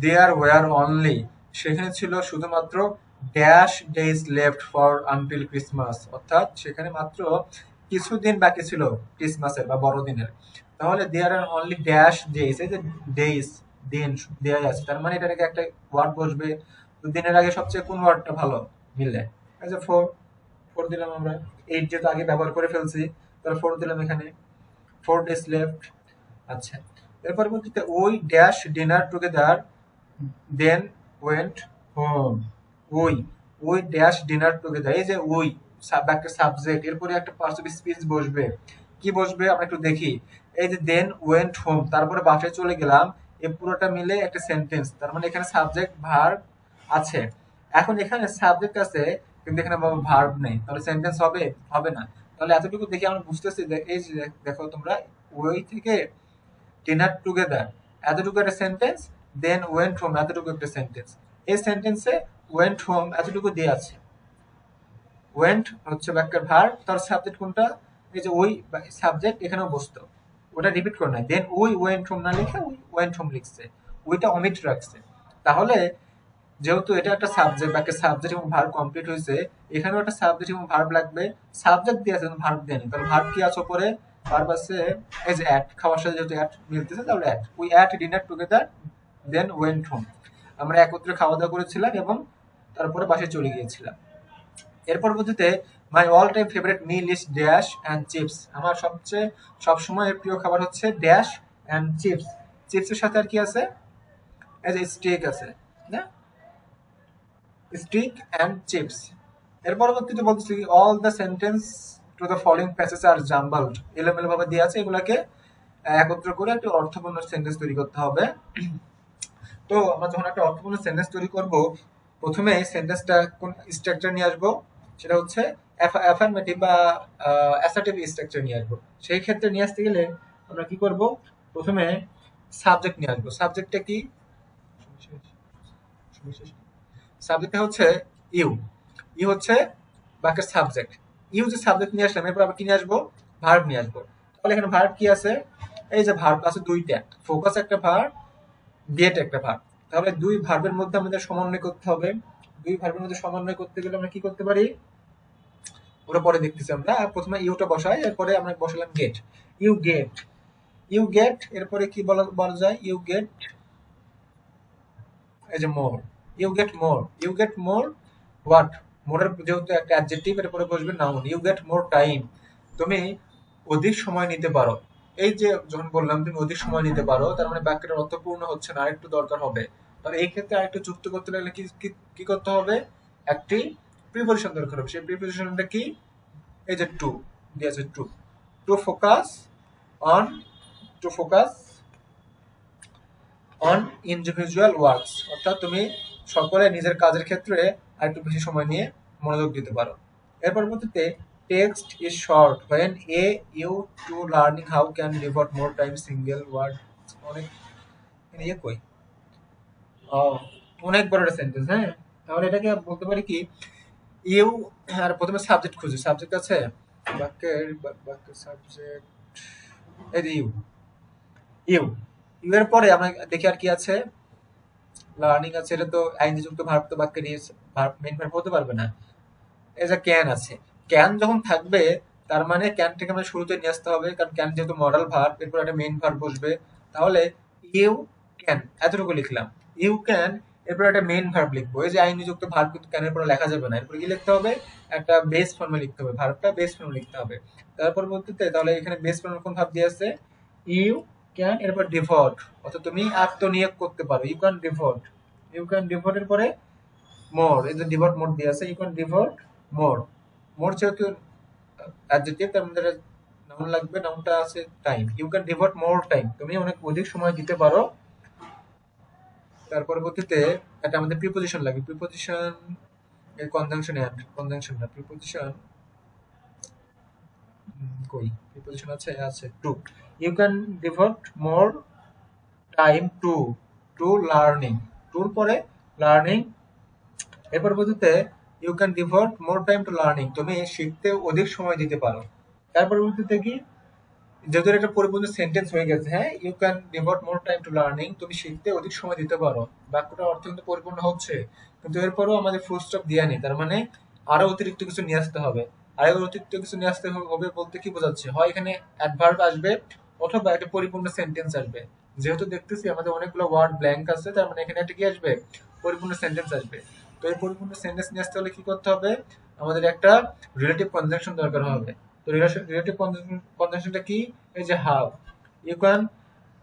দেয়ার ওয়ার অনলি, সেখানে ছিল শুধুমাত্র dash days left for until Christmas, অর্থাৎ সেখানে মাত্র কিছুদিন বাকি ছিল ক্রিসমাসের বা বড়দিনের। তাহলে দেয়ার আর অনলি ড্যাশ ডেজ, এই যে ডেজ দিন দেয়া আছে, তার মানে এটার আগে একটা ওয়ার্ড বসবে। তো দিনের আগে সবচেয়ে কোন ওয়ার্ডটা ভালো মিলে? এই যে ফোর, ফোর দিলাম আমরা। 8 যেহেতু আগে ব্যবহার করে ফেলছি, তাহলে ফোর দিলাম এখানে, 4 days left। আচ্ছা, এর পরবর্তীতে ওই dash dinner together then went home. ওই ওই ড্যাশ ডিনার টুগেদার, এই যে ওই একটা সাবজেক্ট, এরপরে একটা পার্টস অফ স্পিচ বসবে। কি বসবে আমরা একটু দেখি। এই যে দেন ওয়েন্ট হোম, তারপরে বাসায় চলে গেলাম, এই পুরোটা মিলে একটা সেন্টেন্স। তার মানে এখানে সাবজেক্ট ভার্ব আছে। এখন এখানে সাবজেক্ট আছে কিন্তু এখানে ভার্ব নেই, তাহলে সেন্টেন্স হবে? হবে না। তাহলে এতটুকু দেখে আমরা বুঝতেছি, এই যে দেখো তোমরা, ওই থেকে ডিনার টুগেদার এতটুকু একটা সেন্টেন্স, দেন ওয়েন্ট হোম এতটুকু একটা সেন্টেন্স। এই সেন্টেন্সে ওয়েন্ট হোম এতটুকু দিয়ে আছে। ওয়েন্ট হচ্ছে বাক্যের ভার্ব, তার সাবজেক্ট কোনটা? এই যে ওই সাবজেক্ট এখানেও বসতো, ওটা রিপিট করে নাই। দেন ওই ওয়েন্ট হোম না লিখে ওই ওয়েন্ট হোম লিখছে, ওইটা অমিট রাখছে। তাহলে যেহেতু এটা একটা সাবজেক্ট, বাক্যের সাবজেক্ট এবং ভার্ব কমপ্লিট হয়েছে, এখানেও একটা সাবজেক্ট এবং ভার্ব লাগবে। সাবজেক্ট দিয়ে আছে কিন্তু ভার্ব দেয়নি, তাহলে ভার্ব কি আছে উপরে? ভার্ব আছে এই যে অ্যাট, খাওয়ার সাথে যেহেতু অ্যাট মিলতেছে, তাহলে ate. We ate dinner together then went home, আমরা একত্রে খাওয়া দাওয়া করেছিলাম এবং তারপরে বাসায় চলে গিয়েছিলাম। এর পরবর্তীতে my all time favourite meal is dash and chips, আমার সবচেয়ে সবসময় প্রিয় খাবার হচ্ছে ড্যাশ অ্যান্ড চিপস। চিপসের সাথে আর কি আছে? এই যে স্টেক আছে না, স্টিক অ্যান্ড চিপস। এর পরবর্তীতে বলতেছি all the sentence to the following passage are jumbled, এলোমেলো ভাবে দিয়ে আছে, এগুলাকে একত্র করে একটা অর্থপূর্ণ সেন্টেন্স তৈরি করতে হবে। তো আমরা যখন একটা অর্থপূর্ণ সেন্টেন্স তৈরি করব, প্রথমে সেন্টেন্সটা কোন স্ট্রাকচার নিয়ে আসবো? সেটা হচ্ছে অ্যাফার্মেটিভ বা অ্যাসার্টিভ স্ট্রাকচার নিয়ে আসবো। সেই ক্ষেত্রে নিয়ে আসতে গেলে আমরা কি করব? প্রথমে সাবজেক্ট নিয়ে আসবো। সাবজেক্টটা কি? সাবজেক্টটা হচ্ছে ইউ। ইউ হচ্ছে বাক্যের সাবজেক্ট। ইউ যে সাবজেক্ট নিয়ে আসলাম, এরপর আবার কি নিয়ে আসবো? ভার্ব নিয়ে আসবো। তাহলে এখানে ভার্ব কি আছে? এই যে ভার্ব আছে দুইটা, ফোকাস একটা ভার্ব, গেট একটা ভার্ব। তাহলে দুই ভার্বের মধ্যে আমাদের সমন্বয় করতে হবে। দুই ভার্বের মধ্যে সমন্বয় করতে গেলে আমরা কি করতে পারি? ওটা পরে দেখতেছি আমরা। প্রথমে ইউটা বসাই, এরপরে আমরা বসালাম get. You get, you get, এরপরে কি বলা যায়? ইউ গেট এই যে more, you get more. You get more what? মোরের যেহেতু একটা অ্যাডজেক্টিভ, এরপরে বসবে noun. You get more time, তুমি অধিক সময় নিতে পারো। এই যে যখন বললাম তুমি অধিক সময় নিতে পারো, তার মানে বাক্যের অর্থপূর্ণ হচ্ছে না, আরেকটু দরকার হবে। তাহলে এই ক্ষেত্রে আরেকটু যুক্ত করতে লাগলে কি করতে হবে? একটি প্রিপোজিশন দরকার হবে। সেই প্রিপোজিশনটা কি? এই যে টু দিয়ে আছে, to. To focus on, to focus on individual works, অর্থাৎ তুমি সকলে নিজের কাজের ক্ষেত্রে আরেকটু বেশি সময় নিয়ে মনোযোগ দিতে পারো। এর পরবর্তীতে text is short when a you to learning how can devote more time single word. অনেক ইয়ে কই অনেক বড় একটা সেন্টেন্স। হ্যাঁ, তাহলে এটাকে বলতে পারি কি? ইউ, আর প্রথমে সাবজেক্ট খুঁজি। সাবজেক্ট আছে বাক্যের সাবজেক্ট, এই যে ইউ। ইউ ইউ এর পরে আমরা দেখি আর কি আছে? লার্নিং আছে, এটা তো আইনজি যুক্ত ভার্ব, তো বাক্যে নিয়ে ভার্ব মেইন ভার্ব হতে পারবে না। এই যে ক্যান আছে, ক্যান যখন থাকবে তার মানে ক্যানটাকে আমরা শুরুতে নিয়ে আসতে হবে, কারণ ক্যান যেহেতু মডাল ভার্ব, এরপর একটা মেইন ভার্ব বসবে। তাহলে ইউ ক্যান এতটুকু লিখলাম, ইউ ক্যান, এরপর একটা মেইন ভার্ব লিখবো। এই যে আইনজি যুক্ত ভার্ব কিন্তু ক্যানের পরে লেখা যাবে না, এরপর কি লিখতে হবে? একটা বেস ফর্মে লিখতে হবে, ভার্বটা বেস ফর্মে লিখতে হবে। তার পরবর্তীতে তাহলে এখানে বেস ফর্মে কোন ভার্ব দিয়ে আছে? ইউ ক্যান এরপর ডিভোট, অর্থাৎ তুমি আত্মনিয়োগ করতে পারো। ইউ ক্যান ডিভোট, এর পরে মোর, এই যে ডিভোট মোর দিয়ে আছে, you can devote more. More যেহেতু অ্যাডজেক্টিভ, তার মধ্যে নাউন লাগবে, নাউনটা আছে time. You can devote more time, তুমি অনেক অধিক সময় দিতে পারো। তার পরবর্তীতে একটা আমাদের প্রিপোজিশন লাগে, প্রিপোজিশন এর কনজাংশন এন্ড, কনজাংশন না প্রিপোজিশন, কই প্রিপোজিশন আছে to. You can devote more time to learning, টুর পরে লার্নিং, এর পরবর্তীতে you can devote more time to learning, তুমি শিখতে অধিক সময় দিতে পারো। তার পরবর্তীতে কি, যেহেতু একটা পরিপূর্ণ সেন্টেন্স হয়ে গেছে, হ্যাঁ, you can devote more time to learning, তুমি শিখতে অধিক সময় দিতে পারো, বাক্যটার অর্থ কিন্তু পরিপূর্ণ হচ্ছে, কিন্তু এরপরও আমাদের ফুল স্টপ দেয়া নেই, তার মানে আরো অতিরিক্ত কিছু নিয়ে আসতে হবে। আরো অতিরিক্ত কিছু নিয়ে আসতে হবে বলতে কি বোঝাচ্ছে, হয় এখানে অ্যাডভার্ব আসবে অথবা একটা পরিপূর্ণ সেন্টেন্স আসবে। যেহেতু দেখতেছি আমাদের অনেকগুলো ওয়ার্ড ব্ল্যাঙ্ক আছে, তার মানে এখানে একটা কি আসবে, পরিপূর্ণ সেন্টেন্স আসবে। তো এই পরিপূর্ণ সেন্টেন্স নিয়ে আসতে হলে কি করতে হবে, আমাদের একটা রিলেটিভ কনজাংশন দরকার হবে। তো রিলেটিভ কনজাংশনটা কি, এই যে how, you can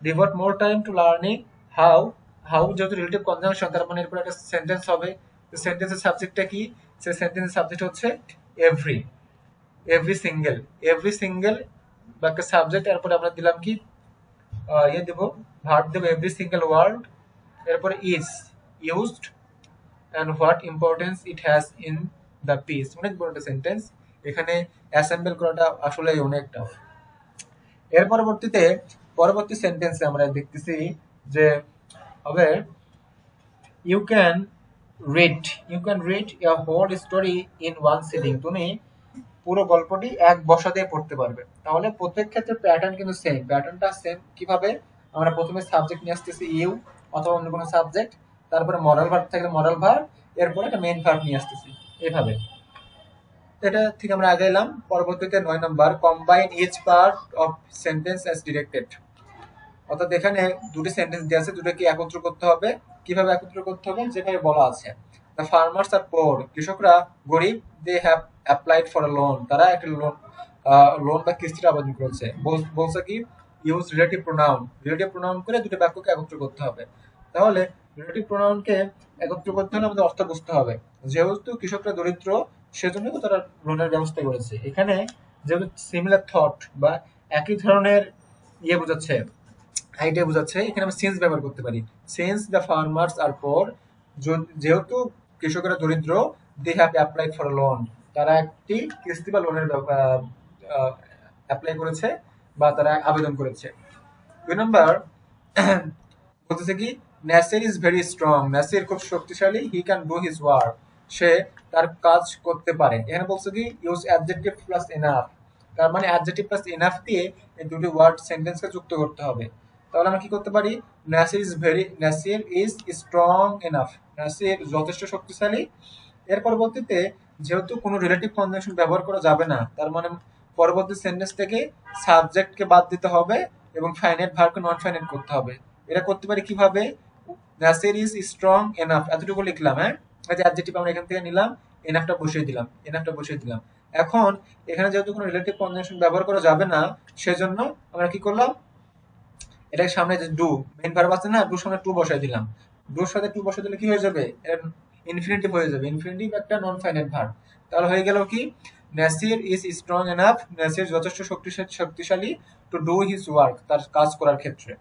devote more time to learning how. How যেহেতু রিলেটিভ কনজাংশন, তার মানে এরপর একটা সেন্টেন্স হবে। তো সেন্টেন্সের সাবজেক্টটা কি, সেই সেন্টেন্সের সাবজেক্ট হচ্ছে এভরি, এভরি সিঙ্গেল বা একটা সাবজেক্ট, এরপরে আমরা দিলাম কি ইয়ে দেবো, ভার্ব দেবো, এভরি সিঙ্গেল ওয়ার্ড, এরপরে is used and what importance it has in the piece। অনেক বড় একটা সেন্টেন্স, এখানে অ্যাসেম্বল করাটা আসলে অনেক টাফ। এর পরবর্তী সেন্টেন্সে আমরা দেখতেছি যে হবে you can read a whole story in one sitting, তুমি পুরো গল্পটি এক বসাতে পড়তে পারবে। তাহলে প্রত্যেক ক্ষেত্রে প্যাটার্ন কিন্তু সেম, প্যাটার্নটা সেম। কিভাবে, আমরা প্রথমে সাবজেক্ট নিয়ে আসতেছি ইউ অথবা অন্য কোনো সাবজেক্ট, তারপরে মরাল ভার্ব থাকলে মরাল ভার্ব, এরপরে একটা মেইন ভার্ব নিয়ে আসতেছি, এভাবে। এটা থেকে আমরা আগে এলাম। পরবর্তীতে 9 নম্বর, combine each part of sentence as directed, অর্থাৎ এখানে দুটি সেন্টেন্স দেওয়া আছে, দুটোকে একত্র করতে হবে। কিভাবে একত্র করতে হবে, যেভাবে বলা আছে, দ্য ফার্মার্স আর পোর, কৃষকরা গরিব, they have applied for a loan, তারা একটা লোন বা কিস্তির আবেদন করেছে। বলছে কি, ইউজ রিলেটিভ প্রোনাউন করে দুটো বাক্যকে একত্র করতে হবে। তাহলে রিলেটিভ প্রোনাউনকে একত্র করতে হলে আমাদের অর্থ বুঝতে হবে। যেহেতু কৃষকরা দরিদ্র, সেজন্য তারা লোনের ব্যবস্থা করেছে। এখানে যেহেতু সিমিলার থট বা একই ধরনের ইয়ে বোঝাচ্ছে, আইডিয়া বোঝাচ্ছে, এখানে আমরা সিন্স ব্যবহার করতে পারি। Since the farmers are poor, যেহেতু কৃষকেরা দরিদ্র, they have applied for loan, তারা একটি কিস্তি বা লোনের অ্যাপ্লাই করেছে বা তারা আবেদন করেছে। 2 নম্বর বলতেছে কি, Nasir is very strong, Nasir খুব শক্তিশালী, he can do his work, সে তার কাজ করতে পারে। এখানে বলছে কি, ইউজ অ্যাডজেক্টিভ প্লাস এনাফ, তার মানে অ্যাডজেক্টিভ প্লাস এনাফ দিয়ে এই দুটি ওয়ার্ড সেন্টেন্সকে যুক্ত করতে হবে। তাহলে আমরা কি করতে পারি, Nasir is strong enough, Nasir যথেষ্ট শক্তিশালী। এর পরবর্তীতে যেহেতু কোনো রিলেটিভ কনজাংশন ব্যবহার করা যাবে না, তার মানে পরবর্তী সেন্টেন্স থেকে সাবজেক্টকে বাদ দিতে হবে এবং ফাইনাইট ভার্বকে নন ফাইনাইট করতে হবে। এটা করতে পারি কিভাবে, নাসির ইজ স্ট্রং এনাফ, এতটুকু লিখলাম, হ্যাঁ, এই যে অ্যাডজেক্টিভ আমরা এখান থেকে নিলাম, এনাফটা বসিয়ে দিলাম। এখন এখানে যেহেতু কোনো রিলেটিভ কনজাংশন ব্যবহার করা যাবে না, সেজন্য আমরা কি করলাম, এটার সামনে যে ডু মেইন ভার্ব আছে না, ডুর সামনে টু বসাই দিলাম। ডুর সাথে টু বসাই দিলে কি হয়ে যাবে, এটা ইনফিনিটিভ হয়ে যাবে। ইনফিনিটিভ একটা নন ফাইনাইট ভার্ব। তাহলে হয়ে গেল কি, Nasir is strong enough, Nasir যথেষ্ট শক্তিশালী টু ডু হিজ ওয়ার্ক, তার কাজ করার ক্ষেত্রে।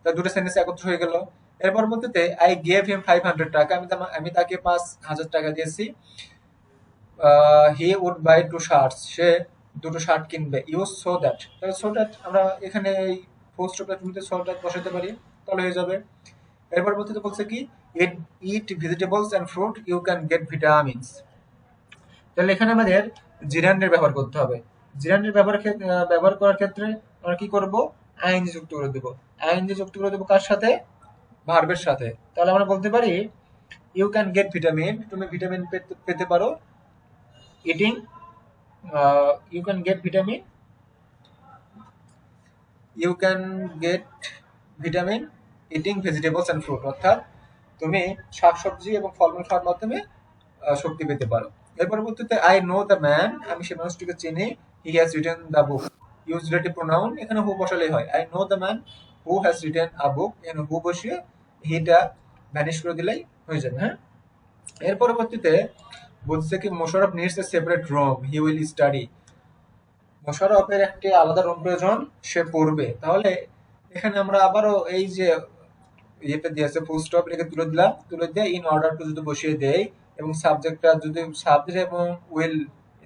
তার দুটো সেন্টেন্স একত্র হয়ে গেল। এর পরবর্তীতে আই গেভ হিম 500 টাকা, আমি তাকে 5,000 টাকা দিয়েছি। হি উড বাই 2 শার্টস, সে দুটো শার্ট কিনবে। ইউজ সো দ্যাট, তাহলে সো দ্যাট আমরা এখানে এই ফুল স্টপের ভূমিতে সো দ্যাট বসাতে পারি, তাহলে হয়ে যাবে। এর পরবর্তীতে বলছে কি, eat vegetables and fruit, you can get vitamins. তাহলে এখানে আমাদের জিরান্ডের ব্যবহার করতে হবে। জিরান্ডের ব্যবহার করার ক্ষেত্রে আমরা কি করব, আইএনজি যুক্ত করে দেব। আইএনজি যুক্ত করে দেব কার সাথে, ভার্বের সাথে। তাহলে আমরা বলতে পারি ইউ ক্যান গেট ভিটামিন, তুমি ভিটামিন পেতে পারো। Eating, you can get vitamin, eating vegetables and fruit, অর্থাৎ তুমি শাকসবজি এবং ফলমূল খাওয়ার মাধ্যমে শক্তি পেতে পারো। এর পরবর্তীতে আই নো দ্য ম্যান, আমি সে মানুষটিকে চিনি। He has written the book, use relative pronoun, এখানে হু বসালেই হয়। I know the man, who has written a book, এখানে হু বসিয়ে হিটা ভ্যানিশ করে দিলেই হয়ে যাবে। হ্যাঁ, এর পরবর্তীতে বলছে কি Mosharraf needs a separate room, he will study. মোশাররফের একটি আলাদা রুম প্রয়োজন, সে পড়বে। তাহলে এখানে আমরা আবারও এই যে ইয়েটা দিয়েছে ফুল স্টপ রেখে তুলে দিলাম, তুলে দিয়ে ইন অর্ডার টু যদি বসিয়ে দেই এবং সাবজেক্টটা যদি সাবজেক্ট এবং উইল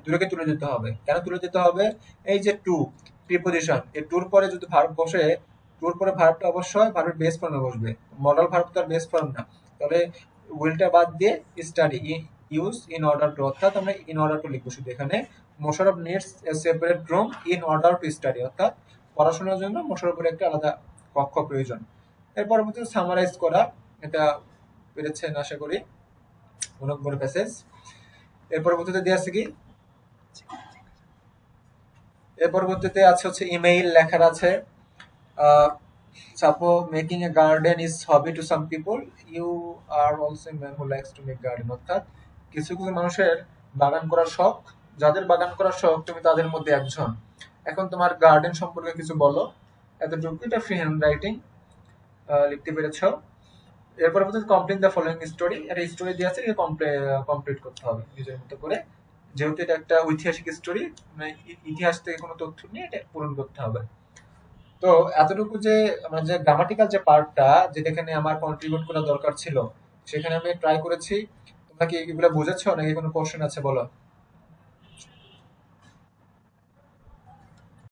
দুটোকে তুলে দিতে হবে। কেন তুলে দিতে হবে? এই যে টু প্রিপোজিশন, এই টুর পরে যদি ভার্ব বসে, টুর পরে ভার্বটা অবশ্যই ভার্বের বেস ফর্মে বসবে, মডেল ভার্ব তো আর বেস ফর্ম না। তাহলে উইলটা বাদ দিয়ে study use in order to, অর্থাৎ আমরা ইন অর্ডার টু লিখবো শুধু এখানে। Mosharraf needs a separate room in order to study, অর্থাৎ পড়াশোনার জন্য মোশাররফের একটা আলাদা কক্ষ প্রয়োজন। এর পরবর্তীতে সামারাইজ করা, এটা পেরেছেন আশা করি, অনেক বড় প্যাসেজ। এর পরবর্তীতে দিয়ে আছে কি, এর পরবর্তীতে আছে হচ্ছে ইমেইল লেখার আছে। Suppose making a garden is hobby to some people, you are also a man who likes to make garden, অর্থাৎ কিছু কিছু মানুষের বাগান করার শখ, যাদের বাগান করার শখ তুমি তাদের মধ্যে একজন। এখন তোমার গার্ডেন সম্পর্কে কিছু বলো, এতটুকু। এটা ফ্রি হ্যান্ড রাইটিং, লিখতে পেরেছ। এর পরবর্তীতে কমপ্লিট দ্য ফলোইং স্টোরি, একটা স্টোরি দিয়ে আছে, কমপ্লিট করতে হবে নিজের মতো করে, যেহেতু এটা একটা ঐতিহাসিক স্টোরি, মানে ইতিহাস থেকে কোনো তথ্য নিয়ে এটা পূরণ করতে হবে। তো এতটুকু যে আমার যে গ্রামাটিক্যাল যে পার্টটা, যেটা এখানে আমার কন্ট্রিবিউট করা দরকার ছিল, সেখানে আমি ট্রাই করেছি। তোমরা কি এগুলো বুঝেছো নাকি কোনো কোশ্চেন আছে বলো?